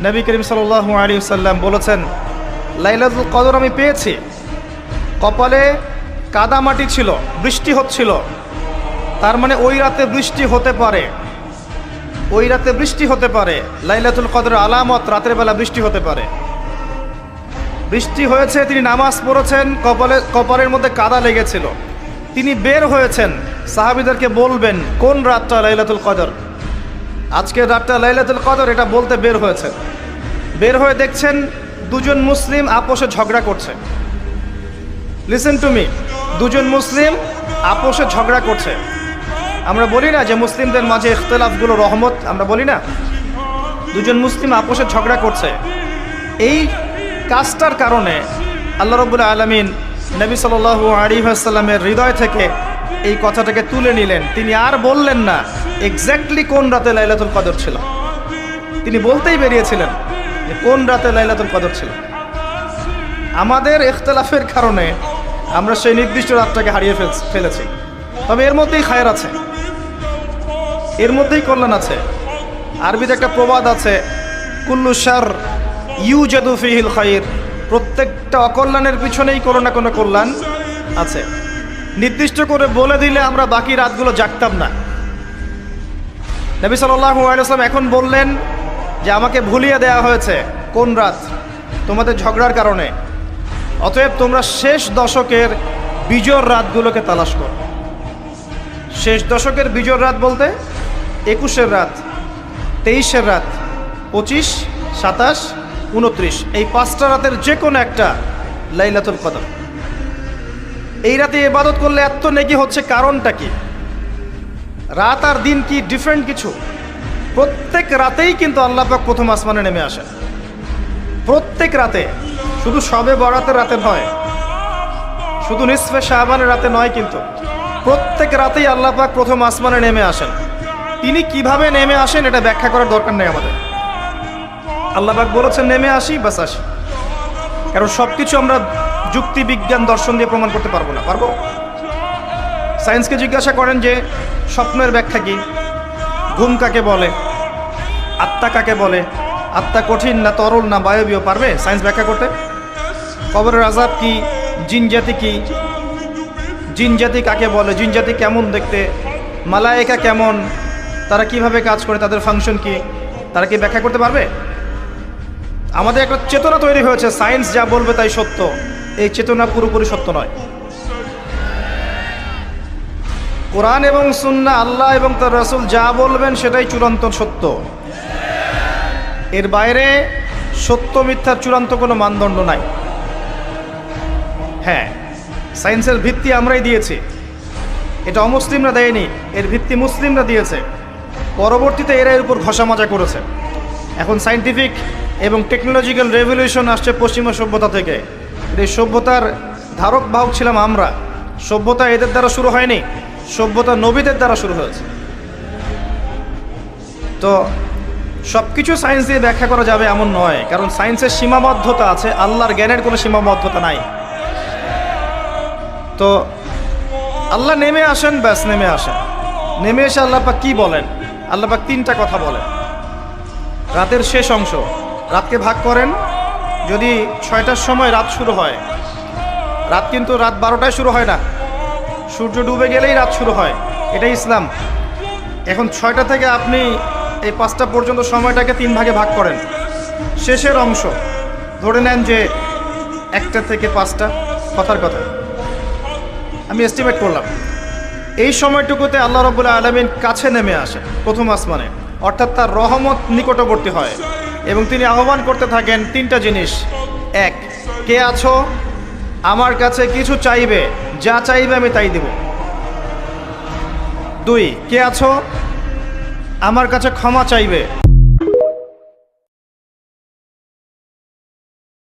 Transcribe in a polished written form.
নবী করিম সাল্লাল্লাহু আলাইহি ওয়াসাল্লাম বলেছেন, লাইলাতুল কদর আমি পেয়েছি, কপালে কাদামাটি ছিল, বৃষ্টি হচ্ছিল, তার মানে ওই রাতে বৃষ্টি হতে পারে, ওই রাতে বৃষ্টি হতে পারে। লাইলাতুল কদরের আলামত রাতের বেলা বৃষ্টি হতে পারে। বৃষ্টি হয়েছে, তিনি নামাজ পড়েছেন, কপালের মধ্যে কাদা লেগেছিল, তিনি বের হয়েছেন, সাহাবীদেরকে বলবেন কোন রাতটা লাইলাতুল কদর, আজকের রাতটা লাইলাতুল কদর, এটা বলতে বের হয়েছেন। বের হয়ে দেখছেন দুজন মুসলিম আপোষে ঝগড়া করছে। লিসেন টু মি, দুজন মুসলিম আপোষে ঝগড়া করছে। আমরা বলি না যে মুসলিমদের মাঝে ইখতিলাফগুলো রহমত, আমরা বলি না? দুজন মুসলিম আপোষে ঝগড়া করছে। এই কাজটার কারণে আল্লাহ রাব্বুল আলামিন নবী সাল্লাল্লাহু আলাইহি ওয়াসাল্লামের হৃদয় থেকে এই কথাটাকে তুলে নিলেন। তিনি আর বললেন না এক্স্যাক্টলি কোন রাতে লাইলাতুল কদর ছিল, তিনি বলতেই বেরিয়েছিলেন যে কোন রাতে লাইলাতুল কদর ছিল। আমাদের ইখতিলাফের কারণে আমরা সেই নির্দিষ্ট রাতটাকে হারিয়ে ফেলেছি। তবে এর মধ্যেই খায়ের আছে, এর মধ্যেই কল্যাণ আছে। আরবিতে একটা প্রবাদ আছে, কুল্লু শার ইউজাদু ফিহিল খায়র, প্রত্যেকটা অকল্যাণের পিছনেই কোনো না কোনো কল্যাণ আছে। নির্দিষ্ট করে বলে দিলে আমরা বাকি রাতগুলো জাগতাম না। নবী সাল্লাল্লাহু আলাইহি ওয়াসাল্লাম এখন বললেন যে আমাকে ভুলিয়ে দেওয়া হয়েছে কোন রাত, তোমাদের ঝগড়ার কারণে, অতএব তোমরা শেষ দশকের বিজোড় রাতগুলোকে তালাশ করো। শেষ দশকের বিজোড় রাত বলতে 21-এর রাত, 23-এর রাত, 25, 27, 29, এই 5টা রাতের যে কোনো একটা লাইলাতুল কদর। এই রাতে ইবাদত করলে এত নেকি হচ্ছে, কারণটা কি? রাত আর দিন কি ডিফারেন্ট কিছু? প্রত্যেক রাতেই কিন্তু আল্লাহ পাক প্রথম আসমানে নেমে আসেন, প্রত্যেক রাতে, শুধু শবে বরাতের রাতে নয়, শুধু নিসফে শাবানের রাতে নয়, কিন্তু প্রত্যেক রাতেই আল্লাহ পাক প্রথম আসমানে নেমে আসেন। তিনি কিভাবে নেমে আসেন এটা ব্যাখ্যা করার দরকার নেই আমাদের। আল্লাহ পাক বলেছেন নেমে আসি, বাস আসি। কারণ সব কিছু আমরা যুক্তি, বিজ্ঞান, দর্শন দিয়ে প্রমাণ করতে পারবো না। পারবো? সায়েন্সকে জিজ্ঞাসা করেন যে স্বপ্নের ব্যাখ্যা কি, ঘুম কাকে বলে, আত্মা কাকে বলে, আত্মা কঠিন না তরল না বায়বীয়, পারবে সায়েন্স ব্যাখ্যা করতে? কবরের আযাব কি, জিন জাতি কি, জিন জাতি কাকে বলে, জিন জাতি কেমন দেখতে, মালায়েকা কেমন, তারা কিভাবে কাজ করে, তাদের ফাংশন কি, তারা কি ব্যাখ্যা করতে পারবে? আমাদের একটা চেতনা তৈরি হয়েছে, সায়েন্স যা বলবে তাই সত্য। এই চেতনা পুরোপুরি সত্য নয়। কোরআন এবং সুন্নাহ, আল্লাহ এবং তার রাসূল যা বলবেন সেটাই চূড়ান্ত সত্য। এর বাইরে সত্য মিথ্যার চূড়ান্ত কোনো মানদণ্ড নাই। হ্যাঁ, সায়েন্সের ভিত্তি আমরাই দিয়েছি, এটা অমুসলিমরা দেয়নি, এর ভিত্তি মুসলিমরা দিয়েছে। পরবর্তীতে এরা এর উপর ঘষা মাজা করেছে। এখন সায়েন্টিফিক এবং টেকনোলজিক্যাল রেভলিউশন আসছে পশ্চিমা সভ্যতা থেকে। এই সভ্যতার ধারক বাহক ছিলাম আমরা। সভ্যতা এদের দ্বারা শুরু হয়নি, সভ্যতা নবীদের দ্বারা শুরু হয়েছে। তো সব কিছু সায়েন্স দিয়ে ব্যাখ্যা করা যাবে এমন নয়, কারণ সায়েন্সের সীমাবদ্ধতা আছে, আল্লাহর জ্ঞানের কোনো সীমাবদ্ধতা নাই। তো আল্লাহ নেমে আসেন, ব্যাস নেমে আসেন। নেমে এসে আল্লাহ পাক কী বলেন? আল্লাহ পাক 3টা কথা বলেন। রাতের শেষ অংশ, রাতকে ভাগ করেন। যদি 6টার সময় রাত শুরু হয়, রাত কিন্তু রাত 12টায় শুরু হয় না, সূর্য ডুবে গেলেই রাত শুরু হয়, এটাই ইসলাম। এখন 6টা থেকে আপনি এই 5টা পর্যন্ত সময়টাকে 3 ভাগে ভাগ করেন। শেষের অংশ ধরে নেন যে 1টা থেকে 5টা, কথার কথা আমি এস্টিমেট করলাম। এই সময়টুকুতে আল্লাহ রাব্বুল আলামিন কাছে নেমে আসে প্রথম আসমানে, অর্থাৎ তার রহমত নিকটবর্তী হয় এবং তিনি আহ্বান করতে থাকেন 3টা জিনিস। 1, কে আছো? আমার কাছে কিছু চাইবে, যা চাইবে আমি তাই দেব। 2, কে আছো? আমার কাছে ক্ষমা চাইবে।